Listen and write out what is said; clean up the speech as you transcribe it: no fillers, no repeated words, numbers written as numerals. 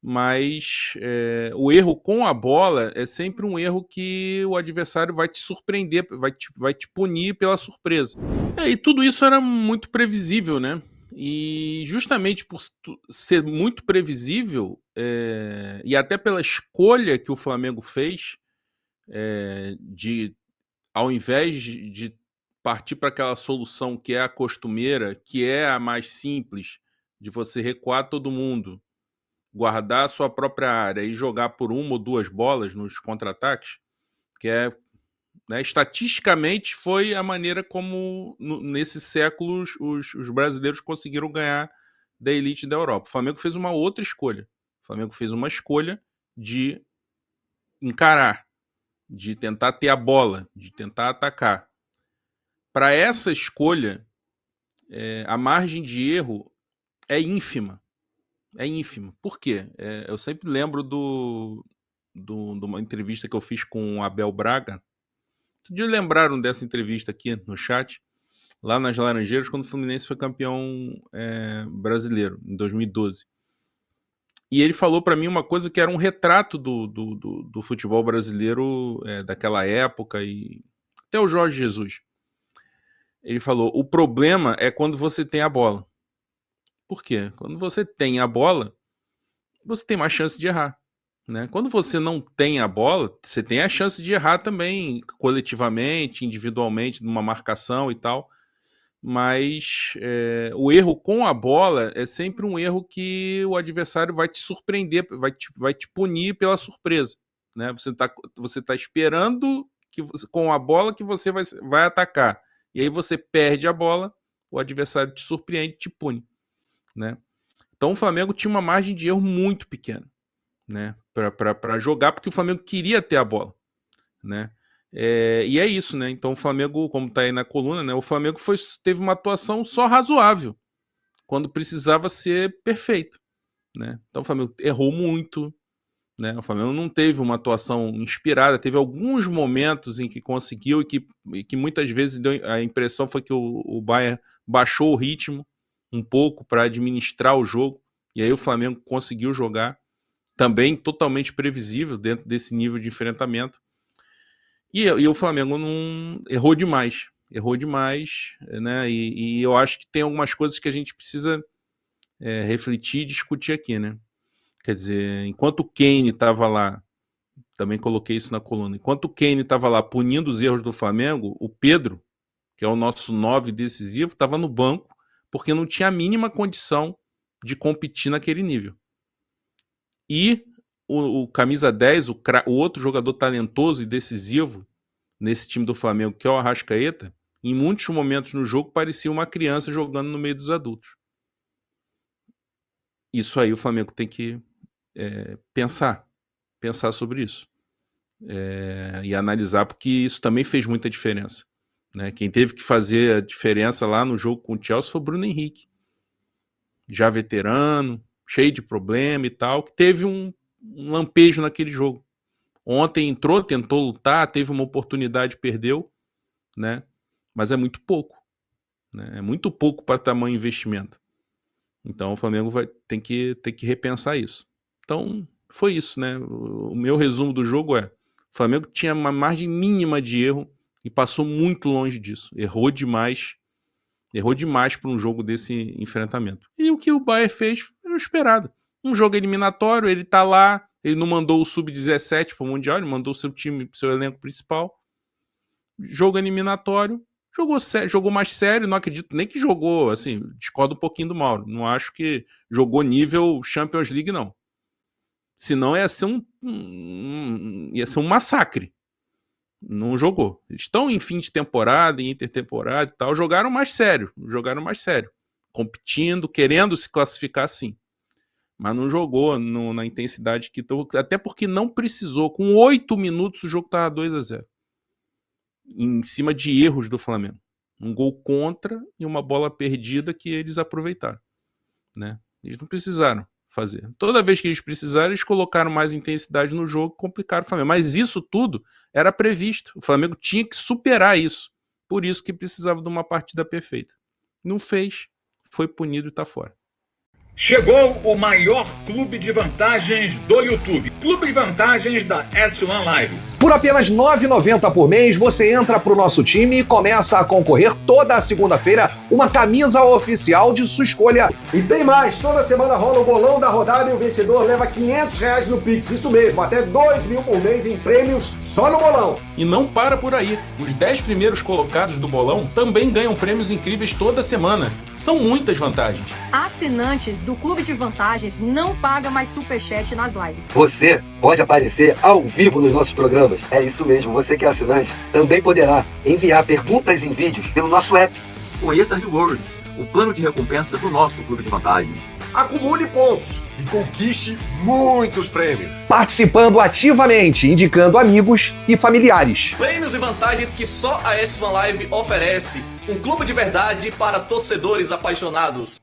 mas o erro com a bola é sempre um erro que o adversário vai te surpreender, vai te punir pela surpresa. E tudo isso era muito previsível, né? E justamente por ser muito previsível, e até pela escolha que o Flamengo fez, de ao invés de partir para aquela solução que é a costumeira, que é a mais simples, de você recuar todo mundo, guardar a sua própria área e jogar por uma ou duas bolas nos contra-ataques, que é, né, estatisticamente foi a maneira como nesse século os brasileiros conseguiram ganhar da elite da Europa. O Flamengo fez uma outra escolha. O Flamengo fez uma escolha de encarar, de tentar ter a bola, de tentar atacar. Para essa escolha, a margem de erro é ínfima. É ínfima. Por quê? Eu sempre lembro de uma entrevista que eu fiz com o Abel Braga. Outro dia lembraram dessa entrevista aqui no chat, lá nas Laranjeiras, quando o Fluminense foi campeão brasileiro, em 2012. E ele falou para mim uma coisa que era um retrato do futebol brasileiro daquela época, e até o Jorge Jesus. Ele falou: o problema é quando você tem a bola. Por quê? Quando você tem a bola, você tem mais chance de errar. Né? Quando você não tem a bola, você tem a chance de errar também, coletivamente, individualmente, numa marcação e tal. Mas o erro com a bola é sempre um erro que o adversário vai te surpreender, vai te punir pela surpresa. Né? Você tá esperando com a bola que você vai atacar. E aí você perde a bola, o adversário te surpreende, te pune. Né? Então o Flamengo tinha uma margem de erro muito pequena, né, para jogar, porque o Flamengo queria ter a bola, né? E é isso, né? Então o Flamengo, como está aí na coluna, né? O Flamengo teve uma atuação só razoável quando precisava ser perfeito, né? Então o Flamengo errou muito, né? O Flamengo não teve uma atuação inspirada, teve alguns momentos em que conseguiu e que muitas vezes a impressão foi que o Bayern baixou o ritmo um pouco para administrar o jogo, e aí o Flamengo conseguiu jogar também totalmente previsível dentro desse nível de enfrentamento. E o Flamengo não errou demais, né? E eu acho que tem algumas coisas que a gente precisa refletir e discutir aqui, né? Quer dizer, enquanto o Kane estava lá, também coloquei isso na coluna, enquanto o Kane estava lá punindo os erros do Flamengo, o Pedro, que é o nosso 9 decisivo, estava no banco porque não tinha a mínima condição de competir naquele nível. E o camisa 10, o outro jogador talentoso e decisivo nesse time do Flamengo, que é o Arrascaeta, em muitos momentos no jogo parecia uma criança jogando no meio dos adultos. Isso aí o Flamengo tem que pensar sobre isso. E analisar, porque isso também fez muita diferença. Né? Quem teve que fazer a diferença lá no jogo com o Chelsea foi o Bruno Henrique. Já veterano, cheio de problema e tal, que teve um lampejo naquele jogo. Ontem entrou, tentou lutar, teve uma oportunidade, perdeu, né? Mas é muito pouco. Né? É muito pouco para tamanho investimento. Então o Flamengo vai ter que repensar isso. Então foi isso, né? O meu resumo do jogo é: o Flamengo tinha uma margem mínima de erro e passou muito longe disso. Errou demais para um jogo desse enfrentamento. E o que o Bayern fez era o esperado. Um jogo eliminatório, ele tá lá, ele não mandou o Sub-17 para o Mundial, ele mandou o seu time, seu elenco principal. Jogo eliminatório, jogou mais sério, não acredito nem que jogou, assim, discordo um pouquinho do Mauro, não acho que jogou nível Champions League, não. Senão ia ser um massacre. Não jogou. Estão em fim de temporada, em intertemporada e tal, jogaram mais sério, competindo, querendo se classificar sim. Mas não jogou na intensidade que até porque não precisou. Com 8 minutos o jogo estava 2-0. Em cima de erros do Flamengo. Um gol contra e uma bola perdida que eles aproveitaram. Né? Eles não precisaram fazer. Toda vez que eles precisaram, eles colocaram mais intensidade no jogo e complicaram o Flamengo. Mas isso tudo era previsto. O Flamengo tinha que superar isso. Por isso que precisava de uma partida perfeita. Não fez, foi punido e está fora. Chegou o maior clube de vantagens do YouTube. Clube de vantagens da S1 Live. Por apenas R$ 9,90 por mês, você entra pro nosso time e começa a concorrer toda segunda-feira uma camisa oficial de sua escolha. E tem mais, toda semana rola o bolão da rodada e o vencedor leva R$500 no Pix. Isso mesmo, até R$2.000 por mês em prêmios só no bolão. E não para por aí. Os 10 primeiros colocados do bolão também ganham prêmios incríveis toda semana. São muitas vantagens. Assinantes do Clube de Vantagens não pagam mais superchat nas lives. Você pode aparecer ao vivo nos nossos programas. É isso mesmo, você que é assinante também poderá enviar perguntas em vídeos pelo nosso app. Conheça Rewards, o plano de recompensa do nosso Clube de Vantagens. Acumule pontos e conquiste muitos prêmios. Participando ativamente, indicando amigos e familiares. Prêmios e vantagens que só a S1 Live oferece. Um clube de verdade para torcedores apaixonados.